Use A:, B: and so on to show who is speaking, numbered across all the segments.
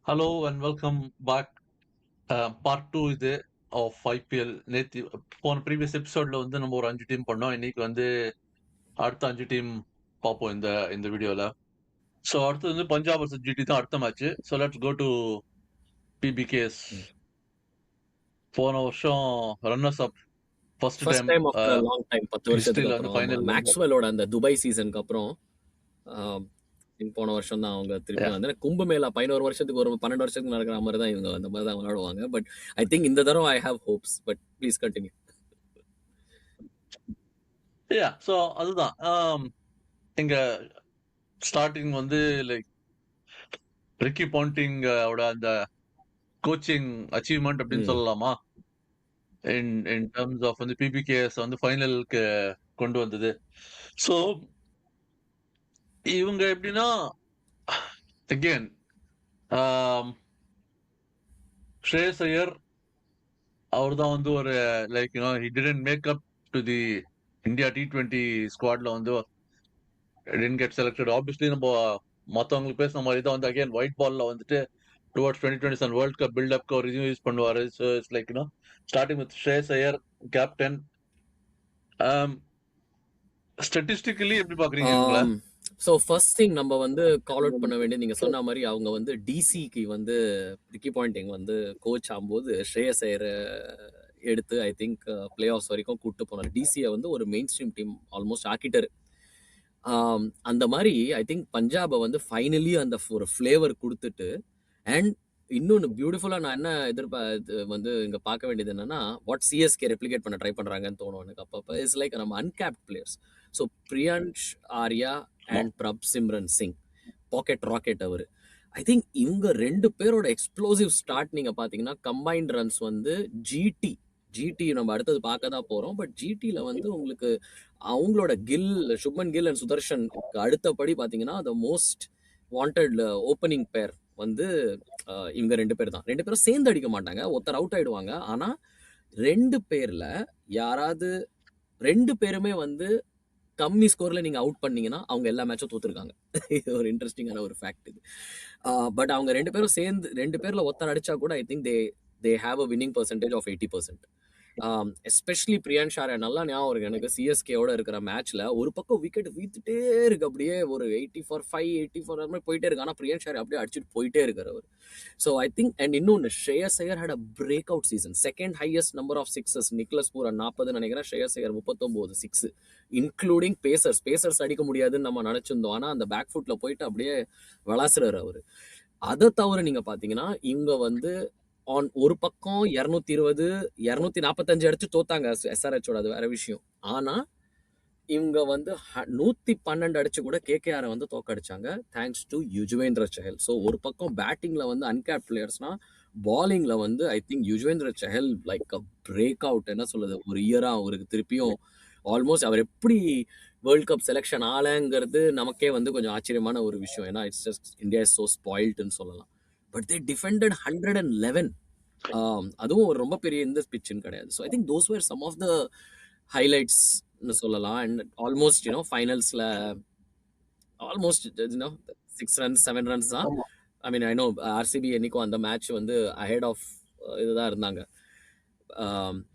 A: Hello and welcome back. Part two இது of IPL. நேற்று போன ப்ரீவியஸ் எபிசோட்ல வந்து நம்ம ஒரு 5 டீம் பண்ணோம். இன்னைக்கு வந்து அடுத்த 5 டீம் பார்ப்போம் இந்த இந்த வீடியோல. ஸோ அடுத்து வந்து பஞ்சாப் vs ஜிடி தான் அடுத்த match. So let's go to PBKS. போன வருஷம் runners up first
B: first
A: time
B: time after a long time 10 வருஷத்துக்கு
A: ஹிஸ்டரியில வந்து
B: அப்புறம்.
A: ஃபைனல்.
B: மேக்ஸ்வெலோட அந்த துபாய் சீசனுக்கு அப்புறம் போன வருஷம் தான் அவங்க திருப்பி வந்து கும்பமேளா 11 வருஷத்துக்கு ஒரு 12 வருஷத்துக்கு நடக்கிற மாதிரி தான் இவங்க அந்த மாதிரி தான் விளையாடுவாங்க. பட் ஐ திங்க் இந்த தடவை I have hopes. But please continue.
A: So அதுதான் இங்க ஸ்டார்டிங் வந்து லைக் ரிக்கி பாண்டிங் ஓட அந்த கோச்சிங் அச்சீவ்மெண்ட் அப்படின்னு சொல்லலாமா? in terms of வந்து பிபிகேஎஸ் வந்து ஃபைனலுக்கு கொண்டு வந்தது. ஸோ இவங்க எப்படின்னா அகெயின் ஸ்ரேயஸ் ஐயர் அவர் தான் வந்து ஒரு like he didn't make up to the India T20 ஸ்குவாட்ல வந்து didn't get selected. ஆப்வியஸ்லி நம்ம மற்றவங்களுக்கு பேசுன மாதிரி தான் வந்து அகைன் ஒயிட் பால்ல வந்துட்டு டுவர்ட்ஸ் 2027 வேர்ல்ட் கப் பில்டப்க்கு அவர் இதுவும் யூஸ் பண்ணுவாரு. So it's like starting with Shreyas Iyer captain. Statistically எப்படி பாக்குறீங்க இவங்கள?
B: ஸோ ஃபர்ஸ்ட் திங் நம்ம வந்து கால் அவுட் பண்ண வேண்டியது நீங்கள் சொன்ன மாதிரி அவங்க வந்து டிசிக்கு வந்து ரிக்கி பாயிண்டிங் வந்து கோச் ஆகும்போது ஸ்ரேயஸ் ஐயரை எடுத்து ஐ திங்க் பிளே ஆஃப்ஸ் வரைக்கும் கூப்பிட்டு போனார். டிசியை வந்து ஒரு மெயின் ஸ்ட்ரீம் டீம் ஆல்மோஸ்ட் ஆக்கிட்டாரு. அந்த மாதிரி ஐ திங்க் பஞ்சாபை வந்து ஃபைனலி அந்த ஒரு ஃப்ளேவர் கொடுத்துட்டு அண்ட் இன்னொன்று பியூட்டிஃபுல்லாக நான் என்ன வந்து இங்கே பார்க்க வேண்டியது என்னன்னா வாட் சிஎஸ்கே ரெப்ளிகேட் பண்ண ட்ரை பண்ணுறாங்கன்னு தோணும் எனக்கு அப்பப்போ. இட்ஸ் லைக் நம்ம uncapped players. So Priyansh Arya and Prabhsimran Singh pocket rocket அவர். ஐ திங்க் இவங்க 2 பேரோட எக்ஸ்ப்ளோசிவ் ஸ்டார்ட் நீங்கள் பார்த்தீங்கன்னா கம்பைன்ட் ரன்ஸ் வந்து ஜிடி நம்ம அடுத்தது பார்க்க தான் போகிறோம். பட் ஜிடியில் வந்து உங்களுக்கு அவங்களோட சுப்மன் கில் அண்ட் சுதர்ஷன் அடுத்தபடி பார்த்தீங்கன்னா த மோஸ்ட் வாண்டட் ஓப்பனிங் பேர் வந்து இவங்க 2 பேர் தான். 2 பேரும் சேர்ந்து அடிக்க மாட்டாங்க, ஒருத்தர் அவுட் ஆயிடுவாங்க. ஆனால் 2 பேர்ல யாராவது 2 பேருமே வந்து கம்மி ஸ்கோர்ல நீங்க அவுட் பண்ணீங்கன்னா அவங்க எல்லா மேட்சும் தோத்துருக்காங்க. இது ஒரு இன்ட்ரெஸ்டிங்கான ஒரு ஃபேக்ட் இது. பட் அவங்க 2 பேரும் சேர்ந்து 2 பேர்ல ஒருத்தர் அடிச்சா கூட I think they have a winning percentage of 80%. Especially பிரியான் ஷாரே நல்லா ஞாபகம் இருக்கு எனக்கு. சிஎஸ்கேவோட இருக்கிற மேட்ச்ல ஒரு பக்கம் விக்கெட் வீத்துட்டே இருக்கு, அப்படியே ஒரு 84 அந்த மாதிரி போயிட்டே இருக்கு. ஆனால் பிரியான் ஷாரே அப்படியே அடிச்சுட்டு போயிட்டே இருக்காரு அவர். ஸோ ஐ திங்க் அண்ட் இன்னொன்று Shreyas Iyer had a break out season. Second highest number of sixes. Nicholas Pooran 40 நினைக்கிறேன், ஸ்ரேயஸ் ஐயர் 39 6, இன்க்ளூடிங் பேசர்ஸ் அடிக்க முடியாதுன்னு நம்ம நினைச்சிருந்தோம். ஆனால் அந்த பேக் ஃபுட்ல போயிட்டு அப்படியே விளாசுறாரு அவரு. அதை தவிர நீங்க பாத்தீங்கன்னா இவங்க வந்து ஒரு பக்கம் 220 245 அடிச்சு தோத்தாங்க எஸ்ஆர்ஹெச்சோட, அது வேற விஷயம். ஆனா இவங்க வந்து 112 அடிச்சு கூட கேகேஆர் வந்து தோக்கடிச்சாங்க thanks to Yuzvendra Chahal. So ஒரு பக்கம் பேட்டிங்ல வந்து அன்கேப் பிளேயர்ஸ்னா, பாலிங்ல வந்து I think Yuzvendra Chahal like a break out. என்ன சொல்லுது, ஒரு இயரா அவருக்கு திருப்பியும் ஆல்மோஸ்ட் அவர் எப்படி வேர்ல்ட் கப் செலெக்ஷன் ஆலங்கிறது நமக்கே வந்து கொஞ்சம் ஆச்சரியமான ஒரு விஷயம். ஏன்னா it's just India is so ஸ்பாயில்டுன்னு சொல்லலாம். But they defended 111. அதுவும் ஒரு ரொம்ப பெரிய இந்த பிச்சுன்னு கிடையாது. So I think those were some of the highlights சொல்லலாம். அண்ட் ஆல்மோஸ்ட் ஃபைனல்ஸ்ல ஆல்மோஸ்ட் 6 runs 7 runs தான். ஐ மீன் ஐ நோ ஆர்சிபி என்னைக்கும் அந்த மேட்ச் வந்து அஹெட் ஆஃப் இதுதான் இருந்தாங்க.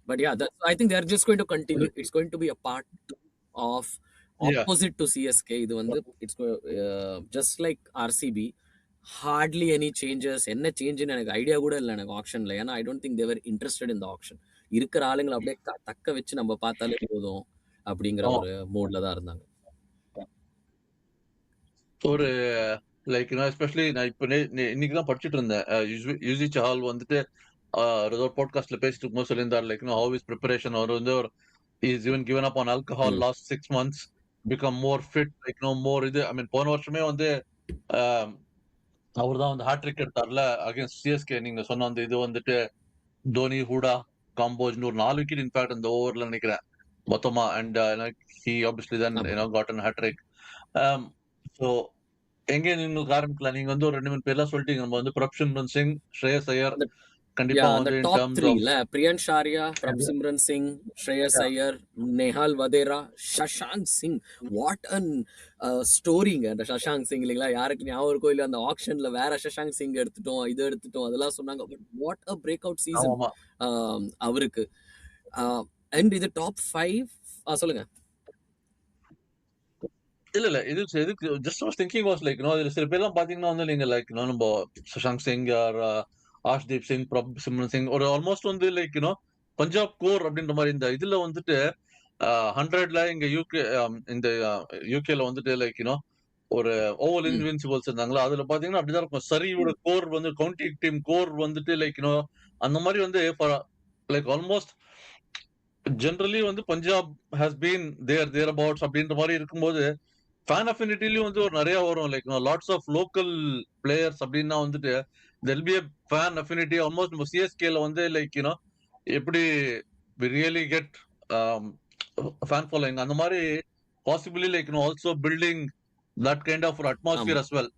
B: But yeah I think there just going to continue. It's going to be a part of opposite to CSK. இது வந்து it's just like RCB. Hardly any changes. என்ன சேஞ்சுன்னு எனக்கு ஐடியா கூட இல்லை எனக்கு ஆக்ஷன்ல. ஏன்னா I don't think they're interested in the auction. இருக்கிற ஆளுங்களை அப்படியே தக்க வச்சு நம்ம பார்த்தாலே போதும் அப்படிங்கிற ஒரு மூட்ல தான் இருந்தாங்க.
A: ஒரு லைக் எஸ்பெஷலி நான் இப்போ இன்னைக்கு தான் படிச்சுட்டு இருந்தேன். யூசி சஹால் வந்துட்டு ஏதோ பாட்காஸ்ட்ல பேசிட்டு இருக்கும்போது சொல்லியிருந்தார் லைக் ஹவ் இஸ் ப்ரிப்பரேஷன். அவர் வந்து ஒரு is even given up on alcohol last 6 months, become more fit, like more இது. ஐ மீன் போன வருஷமே வந்து அவர் தான் வந்து ஹாட்ரிக் எடுத்தார்ல அகைன்ஸ்ட் சிஎஸ்கே. நீங்க சொன்ன அந்த இது வந்துட்டு தோனி, ஹூடா, காம்போஜ்னு ஒரு 4 விக்கெட் இன்ஃபேக்ட் அந்த ஓவர்ல நினைக்கிறேன் மொத்தமா. And he obviously then got an hat trick. So எங்க உங்களுக்கு ஆரம்பிக்கலாம். நீங்க வந்து ஒரு 2 3 பேர்லாம் சொல்லிட்டீங்க. நம்ம வந்து பிரப் சிம்ரன் சிங், ஸ்ரேயஸ் ஐயர், கண்டிப்பா
B: அந்த
A: வந்து இன்
B: டாப்
A: டர்ம்ஸ் ஆஃப்
B: 3ல பிரியன்ஷ் ஆர்யா, பிரப்சிம்ரன் சிங், ஸ்ரேயஸ் ஐயர், நெஹால் வதேரா, சஷாங்க் சிங். வாட் அன் ஸ்டோரிங்க அந்த சஷாங்க் சிங் இல்லைங்களா? யாருக்கு ஞாபகம் இருக்கோ இல்லையோ அந்த ஆக்ஷன்ல வேற சஷாங்க் சிங் எடுத்துட்டோம், இது எடுத்துட்டோம் அதெல்லாம் சொன்னாங்க. But what a break out season
A: ஆமாமா.
B: அவருக்கு. அண்ட் இது டாப் 5 சொல்லுங்க.
A: இல்ல. இது எதுக்கு just was thinking was like இதுல சில பேர்லாம் பாத்தீங்கன்னா வந்து நீங்க லைக் நம்ம சஷாங்க் சிங் ஆர் ஆஷ்தீப் சிங், பிரப் சிம்ரன் சிங் ஒரு ஆல்மோஸ்ட் வந்து லைக் பஞ்சாப் கோர் அப்படின்ற மாதிரி இந்த இதுல வந்துட்டு 100ல இங்க யூகே இந்த யூகேல வந்துட்டு லைக் ஒரு ஓவல் இன்வின்சிபிள்ஸ் இருந்தாங்களா அதுல பாத்தீங்கன்னா அப்படிதான் இருக்கும். சரியோட கோர் வந்து கவுண்டி டீம் கோர் வந்துட்டு லைக் அந்த மாதிரி வந்து லைக் ஆல்மோஸ்ட் ஜென்ரலி வந்து Punjab has been thereabouts அப்படின்ற மாதிரி இருக்கும்போது ஃபேன் அஃபினிட்டிலயும் வந்து ஒரு நிறைய வரும் like lots of local players அப்படின்னா வந்துட்டு they'll be fan affinity almost நம்ம சிஎஸ்கேல வந்து லைக் எப்படி ரியலி கெட் ஃபேன் ஃபாலோயிங் அந்த மாதிரி possibly like also building that kind of atmosphere as well.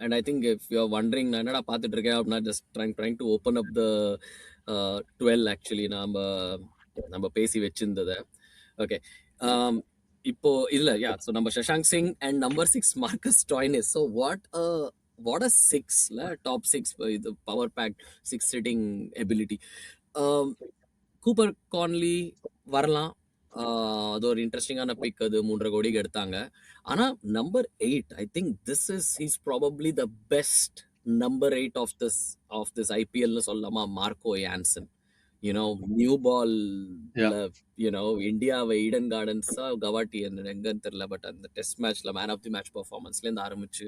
B: And I think if you're wondering நான் என்னடா பார்த்துட்டு இருக்கேன் அப்படின்னா just trying to open up the 12 actually நம்ம பேசி வச்சிருந்ததை. ஓகே இப்போ இல்ல ஸோ நம்ம Shashank Singh and number 6 Marcus Stoinis. So what a 6ல டாப் 6 இது பவர் பேக் 6 சிட்டிங் எபிலிட்டி. கூப்பர் கான்லி வரலாம், அது ஒரு இன்ட்ரெஸ்டிங்கான பிக், அது 3.5 கோடிக்கு எடுத்தாங்க. ஆனா number 8 I think he's probably the best number 8 of this ஐபிஎல்னு சொல்லலாமா, மார்க்கோ யான்சன். நியூ பால் இந்தியாவை ஈடன் கார்டன்ஸா கவாட்டி எங்கன்னு தெரியல, பட் அந்த டெஸ்ட் மேட்ச்ல மேன் ஆஃப் தி மேட்ச் பெர்ஃபார்மன்ஸ்ல இருந்து ஆரம்பிச்சு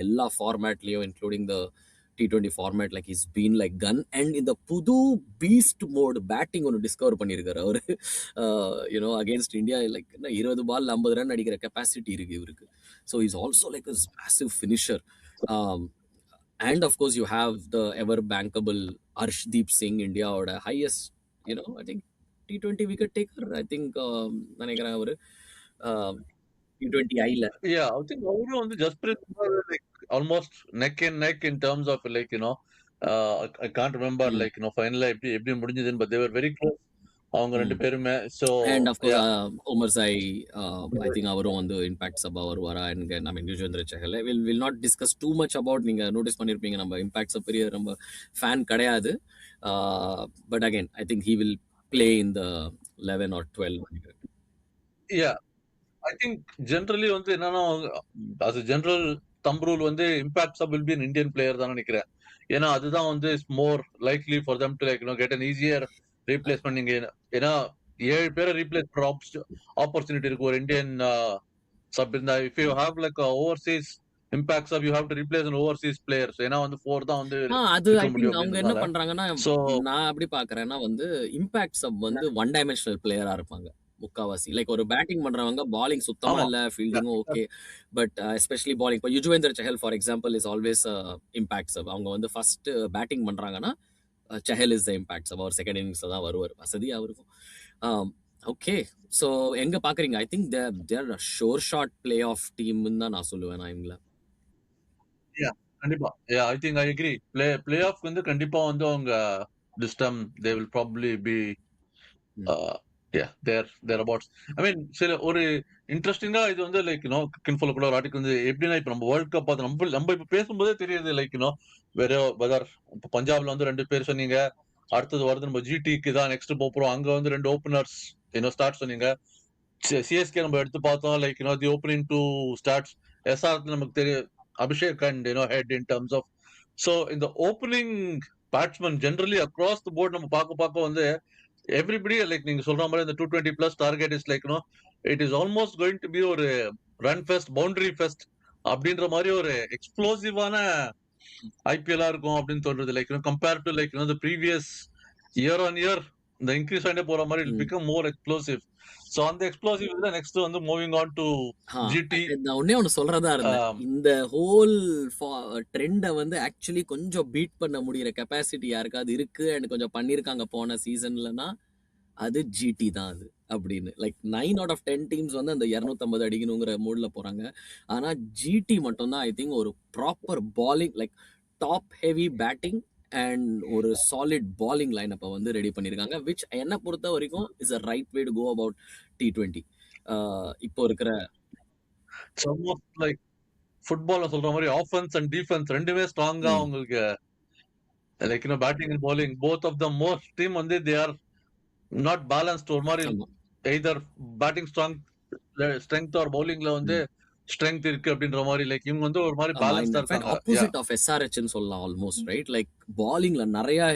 B: எல்லா ஃபார்மேட்லயும் including the T20 format like is been like gun. And இந்த புது பீஸ்ட் மோடு பேட்டிங் ஒன்று டிஸ்கவர் பண்ணியிருக்காரு அவரு. Against India like 20 ball 50 run அடிக்கிற கெப்பாசிட்டி இருக்கு இவருக்கு. So is also like a massive finisher. And of course you have the ever bankable Arshdeep Singh, Indiaவோட highest I think T20 wicket taker. I think நினைக்கிறேன் அவரு T20 ஐல.
A: Yeah, I think அவரும் வந்து Jasprit like almost neck and neck in terms of like I can't remember like ஃபைனலா எப்படி முடிஞ்சதுன்னு, but they were very close அவங்க ரெண்டு பேருமே. So
B: and of course
A: yeah.
B: Omar Sai, I think அவரும் வந்து இம்பாக்ட் சபா வருவாரா. and I mean Yuzvendra Chahal will not discuss too much about. நீங்க நோட்டீஸ் பண்ணிருப்பீங்க நம்ம இம்பாக்ட் சப் பெரிய நம்ம ஃபேன் கிடையாது, but again I think he will play in the 11 or 12.
A: Yeah, I think generally வந்து என்னன்னா as a general thumb rule வந்து impact sub will be an Indian player தான் நினைக்கிறேன். ஏன்னா அதுதான் வந்து is more likely for them to like get an easier replacement. நீங்க ஏன்னா 7 பேரை ரீப்ளேஸ் பண்ற ஆப்பர்ச்சுனிட்டி இருக்கு ஒரு இந்தியன் சப் இருந்தா. If you have like Overseas impact sub you have to replace an overseas players. ஏன்னா வந்து 4 தான் வந்து
B: அது
A: இருக்க
B: ஐ திங்க்
A: முடியும்
B: அவங்க என்ன
A: அப்படின்றதால.
B: பண்றாங்கன்னா,
A: So
B: நான் எப்படி பாக்குறேன்னா வந்து இம்பாக்ட் சப் வந்து ஒன் டைமென்ஷனல் பிளேயரா இருப்பாங்க முக்காவாசி. லைக் ஒரு பேட்டிங் பண்றவங்க பாலிங் சுத்தமா
A: ஆமா.
B: இல்ல, ஃபீல்டிங்கும் ஓகே, பட் எஸ்பெஷலி பாலிங். இப்போ Yuzvendra Chahal for example is always impact sub. அவங்க வந்து ஃபர்ஸ்ட் பேட்டிங் பண்றாங்கன்னா Chahal is the impact sub. அவர் செகண்ட் இன்னிங்ஸ்ல தான் வருவார், வசதியா இருக்கும். ஓகே, ஸோ எங்க பாக்குறீங்க? I think their sure shot playoff டீம்னு தான் நான் சொல்லுவேன் நான் இவங்கள.
A: கண்டிப்பா. I think I agree. Playoff வந்து கண்டிப்பா வந்து அவங்க this time they will probably be தேர் அபவுட்ஸ். ஐ மீன் சில ஒரு இன்ட்ரெஸ்டிங்கா இது வந்து லைக் கின்ஃபோல கூட ஒரு ஆர்டிகல் வந்து எப்படின்னா இப்ப நம்ம வேர்ல்ட் கப் பார்த்து நம்ம இப்ப பேசும்போதே தெரியுது லைக் வெதர் இப்ப பஞ்சாப்ல வந்து 2 பேர் சொன்னீங்க, அடுத்தது வருது நம்ம ஜிடிக்கு தான் நெக்ஸ்ட் போறோம். அங்க வந்து 2 ஓப்பனர்ஸ் ஸ்டார்ட் சொன்னீங்க. சிஎஸ்கே நம்ம எடுத்து பார்த்தோம் like the opening 2 starts. SR நமக்கு தெரியும் Abhishek and Head in terms of. So இந்த opening batsman generally across the board நம்ம பார்க்க வந்து எவ்ரிபடி லைக் நீங்க சொல்ற மாதிரி இந்த 220 plus target is like it is almost going to be ஒரு ரன் ஃபெஸ்ட், பவுண்டரி ஃபெஸ்ட் அப்படின்ற மாதிரி ஒரு எக்ஸ்ப்ளோசிவான ஐபிஎல்லா இருக்கும் அப்படின்னு தோன்றது. Like compare to like the previous year on year இந்த இன்க்ரீஸ் ஆகிட்டே போற மாதிரி it become more explosive. So அந்த எக்ஸ்ப்ளோசிவ் தான் நெக்ஸ்ட் வந்து மூவிங் ஆன் டு ஜிடி.
B: நான் ஒண்ணே ஒன்னு சொல்றதா இருந்தேன், இந்த ஹோல் ட்ரெண்ட வந்து ஆக்சுவலி கொஞ்சம் பீட் பண்ண முடியற கெப்பாசிட்டி யாருக்காவது இருக்கு அண்ட் கொஞ்சம் பண்ணிருக்காங்க போன சீசன்லனா அது ஜிடி தான் அது அப்படின்னு. லைக் 9 out of 10 டீம்ஸ் வந்து அந்த 250 அடிக்கணுங்கிற மூட்ல போறாங்க. ஆனா ஜிடி மட்டும் தான் ஐ திங்க் ஒரு proper bowling like top heavy batting and ஒரு சாலிட் பாலிங் லைனப்பை வந்து ரெடி பண்ணியிருக்காங்க, விச் என்னை பொறுத்த வரைக்கும் is a right way to go about T20. இப்போ இருக்கிற
A: இட்ஸ் ஆல்மோஸ்ட் லைக் ஃபுட்பால்ல சொல்ற மாதிரி ஆஃபென்ஸ் அண்ட் டிஃபென்ஸ் ரெண்டுமே ஸ்ட்ராங்கா
B: ம்,
A: உங்களுக்கு like batting and bowling both of the most team வந்து they are not balanced. ஒரு மாதிரி
B: ஆமா.
A: எய்தர் பேட்டிங் ஸ்ட்ரெங்த் ஆர் பவுலிங்ல வந்து
B: ம்.
A: ஸ்ட்ரெங்த் இருக்கு அப்படின்ற மாதிரி லைக் இவங்க வந்து ஒரு மாதிரி
B: ஆமா.
A: பேலன்ஸ்டா
B: இன்ஃபேக்ட்
A: இருக்காங்க.
B: ஆப்போசிட் ஆஃப் எஸ்ஆர்ஹெச்னு சொல்லலாம் ஆல்மோஸ்ட், ரைட்? லைக் பாலிங்ல நிறைய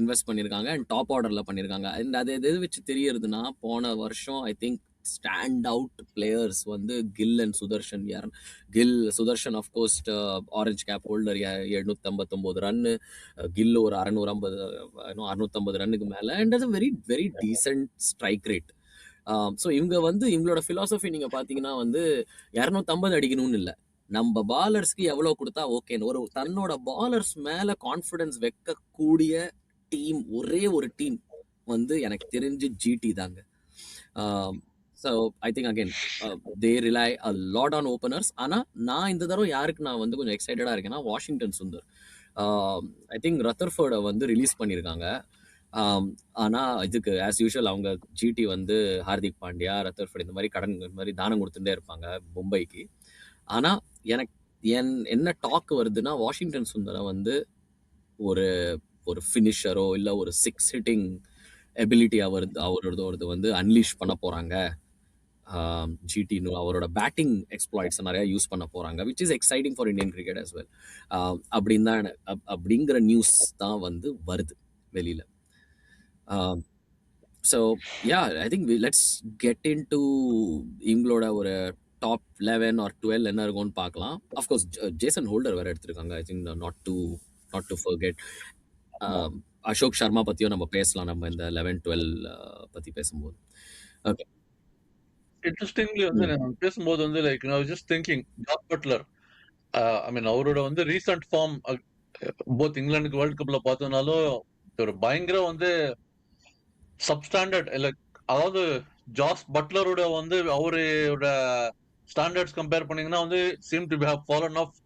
B: இன்வெஸ்ட் பண்ணியிருக்காங்க அண்ட் டாப் ஆர்டர்ல பண்ணியிருக்காங்க. அண்ட் அது எது வச்சு தெரியறதுன்னா, போன வருஷம் I think stand out players வந்து Gill and Sudharsan. Sudharsan of course orange cap holder, 759 run. Gill ஒரு 650 ரன்னுக்கு மேல அண்ட் அது very very decent strike rate. So இவங்க வந்து இவங்களோட ஃபிலாசபி நீங்க பாத்தீங்கன்னா வந்து 250 அடிக்கணும்னு இல்லை, நம்ம பாலர்ஸ்க்கு எவ்வளவு கொடுத்தா ஓகேன்னு. ஒரு தன்னோட பாலர்ஸ் மேல கான்ஃபிடன்ஸ் வைக்கக்கூடிய டீம், ஒரே ஒரு டீம் வந்து எனக்கு தெரிஞ்சு ஜிடி தாங்க. So I think again they rely a lot on openers. ஆனால் நான் இந்த தடவை யாருக்கு நான் வந்து கொஞ்சம் எக்ஸைட்டடாக இருக்கேன்னா, வாஷிங்டன் சுந்தர். ஐ திங்க் ரத்தர்ஃபோர்டை வந்து ரிலீஸ் பண்ணியிருக்காங்க. ஆனால் இதுக்கு ஆஸ் யூஷுவல் அவங்க ஜிடி வந்து ஹார்திக் பாண்டியா, ரத்தர்ஃபோர்ட் இந்த மாதிரி தானம் கொடுத்துட்டே இருப்பாங்க மும்பைக்கு. ஆனால் எனக்கு என்ன டாக் வருதுன்னா, வாஷிங்டன் சுந்தரை வந்து ஒரு ஒரு ஃபினிஷரோ இல்லை ஒரு 6 ஹிட்டிங் எபிலிட்டி அவரோடது வந்து அன்லீஷ் பண்ண போகிறாங்க. ஜிடி அவரோட பேட்டிங் எக்ஸ்ப்ளாய்ட்ஸ் நிறைய யூஸ் பண்ண போகிறாங்க, which is exciting for Indian cricket as well. அப்படின்னு தான் அப்படிங்கிற நியூஸ் தான் வந்து வருது வெளியில். So yeah, I think let's get in to இவங்களோட ஒரு டாப் 11 or 12 என்ன இருக்கும்னு பார்க்கலாம். அஃப்கோர்ஸ் ஜேசன் ஹோல்டர் வேற எடுத்திருக்காங்க. I think not to forget. Ashok Sharma பற்றியும் நம்ம பேசலாம், நம்ம இந்த 11-12 பற்றி பேசும்போது. ஓகே,
A: இன்ட்ரெஸ்டிங்லி வந்து நான் பேசும்போது வந்து like I was just thinking Jos Buttler. I mean அவரோட வந்து ரீசன்ட் ஃபார்ம் போத் இங்கிலாந்துக்கு வேர்ல்ட் கப்ல பார்த்தோம்னாலும் ஒரு பயங்கர வந்து சப்ஸ்டாண்டர்ட். லைக் அதாவது ஜாஸ் பட்லரோட வந்து அவரோட ஸ்டாண்டர்ட்ஸ் கம்பேர் பண்ணீங்கன்னா வந்து seem to have fallen off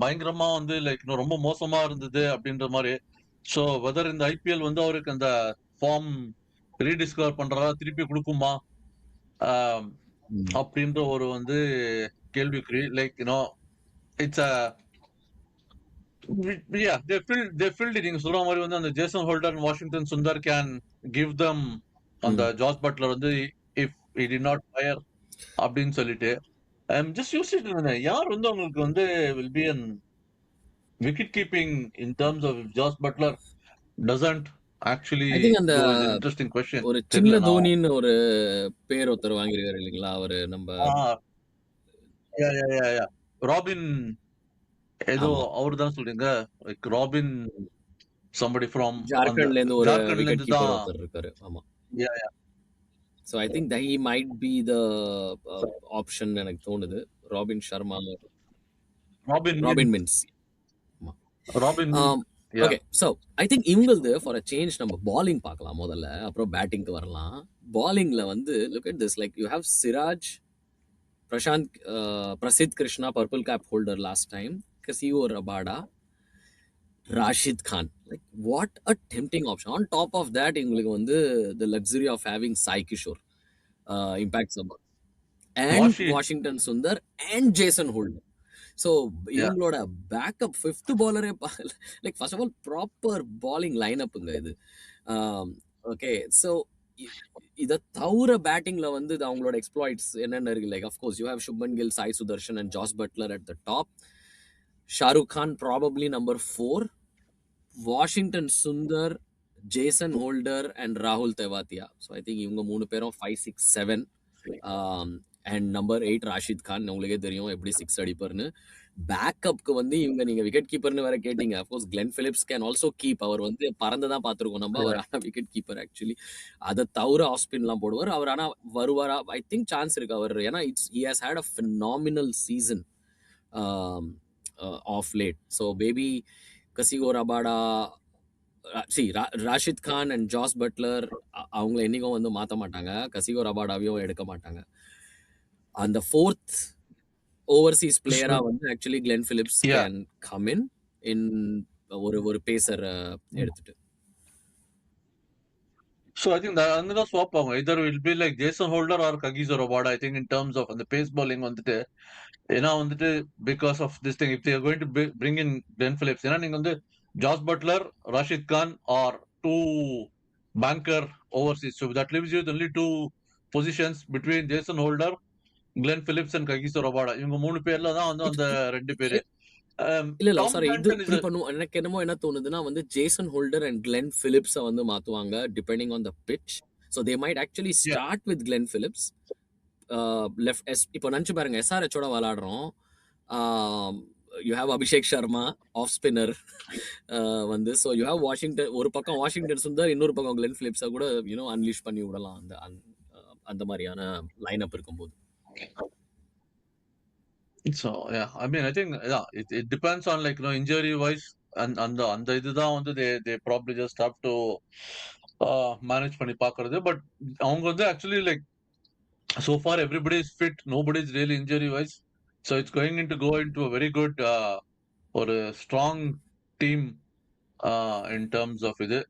A: பயங்கரமா வந்து லைக் ரொம்ப மோசமா இருந்தது அப்படின்ற மாதிரி. ஸோ வெதர் இந்த ஐபிஎல் வந்து அவருக்கு அந்த ஃபார்ம் ரீடிஸ்கவர் பண்றதா திருப்பி கொடுக்குமா அப்படின்ற ஒரு வந்து கேள்விக்குறி. Like it's yeah, they filled it. நீங்க சொல்ற மாதிரி வந்து அந்த Jason holder Washington Sundar can give them அந்த ஜாஸ் பட்லர் வந்து if he did not fire அப்படின்னு சொல்லிட்டு ஐ எம் ஜஸ்ட் யோசிச்சுட்டு இருந்தேன், யார் வந்து உங்களுக்கு வந்து will be an wicket keeping in terms of if Josh Butler doesn't actually
B: I think அந்த
A: do is an interesting question.
B: ஒரு சின்ன
A: தெரியல நான்
B: தோனின்னு ஒரு பேர் ஒருத்தர் வாங்கியிருக்காரு இல்லைங்களா, அவரு நம்ம
A: ராபின் ஏதோ
B: ஆமா,
A: அவரு தான் சொல்றீங்க, லைக் ராபின் somebody from
B: ஜார்க்கண்ட்ல இருந்து ஒரு
A: ஜார்க்கண்ட்ல
B: விக்கெட்
A: இருந்து
B: கீப்பர்
A: தான்.
B: ஒருத்தர் இருக்காரு. ஆமா,
A: Yeah, yeah.
B: So I think he might be the option எனக்கு தோணுது. Robin Sharma, Robin Minz.
A: Robin yeah.
B: Okay, so I think இவங்களது ஃபார் அ சேஞ்ச் நம்ம பாலிங் பார்க்கலாம் முதல்ல, அப்புறம் பேட்டிங்க்கு வரலாம். பாலிங்ல வந்து look at this, like you have Siraj, Prasidh Krishna purple cap holder last time, Kagiso Rabada, Rashid Khan. Like what a tempting option. On top of that உங்களுக்கு வந்து the luxury of having Sai Kishore, impact sub, and Washington Sundar and Jason Holder. So இவங்களோட backup fifth பாலரே like first of all proper bowling லைனப்புங்க இது. Okay, so இதை தவிர பேட்டிங்ல வந்து அவங்களோட எக்ஸ்ப்ளாய்ட்ஸ் என்னென்ன இருக்கு, like of course you have Shubman Gill, Sai Sudharsan and Jos Buttler at the top. Shahrukh Khan probably number 4, Washington Sundar, Jason Holder and ராகுல் தெவாத்தியா. ஸோ ஐ திங்க் இவங்க 3 பேரும் 5, 6, 7. And number 8 Rashid Khan. உங்களுக்கே தெரியும் எப்படி 6 அடிப்பர்னு. பேக்கப்க்கு வந்து இவங்க நீங்க விக்கெட் கீப்பர்னு வேற கேட்டீங்க. Of course Glenn Phillips can also keep. அவர் வந்து பறந்துதான் பார்த்துருக்கோம் நம்ம, அவர் ஆனால் விக்கெட் கீப்பர் ஆக்சுவலி. அதை தவிர ஆஸ்பின்லாம் போடுவார் அவர். ஆனால் வருவாரா? ஐ திங்க் சான்ஸ் இருக்கு அவர், ஏன்னா he has had a phenomenal season of late. So maybe Kagiso Rabada, Rashid Khan and Jos Buttler அவங்கள என்னைக்கும் வந்து மாற்ற மாட்டாங்க, கசிகோ ரபாடாவையும் எடுக்க மாட்டாங்க. அந்த 4th ஓவர்சீஸ் பிளேயரா வந்து actually Glenn Phillips can come in ஒரு பேசர் எடுத்துட்டு.
A: So I think that அங்கதான் swap ஆகும். Either will be like Jason Holder or Kagiso Rabada. I think in terms of அந்த pace bowling வந்துட்டு ஏன்னா வந்துட்டு because of this thing, if they are going to bring in Glenn Phillips, ஏன்னா நீங்க வந்து Jos Buttler, Rashid Khan or two banker overseas. So that leaves you with only two positions between Jason Holder, Glenn Phillips and Kagiso Rabada. இவங்க 3 பேர்ல தான் வந்து அந்த 2 பேரு.
B: இல்ல
A: Tom
B: சாரி, இது
A: Blanton is
B: இப்படி
A: a
B: பண்ணுவோம். எனக்கு என்னமோ என்ன தோணுதுன்னா வந்து ஜேசன் ஹோல்டர் அண்ட் கிளென் பிலிப்ஸை வந்து மாத்துவாங்க depending on the pitch. So they might actually
A: yeah.
B: Start with Glenn Phillips left. இப்போ நினச்சி பாருங்க, எஸ்ஆர்ஹெச்சோட விளாடுறோம். You have Abhishek Sharma off spinner வந்து. ஸோ யூ ஹேவ் வாஷிங்டன், ஒரு பக்கம் வாஷிங்டன் சுந்தர், இன்னொரு பக்கம் கிளென் பிலிப்ஸை கூட யூனோ அன்லீஷ் பண்ணி விடலாம் அந்த மாதிரியான லைனப் இருக்கும்போது.
A: So yeah, I mean, I think yeah, it depends on like injury wise and அந்த இதுதான் வந்து they probably just have to manage பண்ணி பாக்குறது. But அவங்க வந்து actually like so far everybody is fit, nobody is really injury wise, so it's going to go into a very good or a strong team in terms of இது.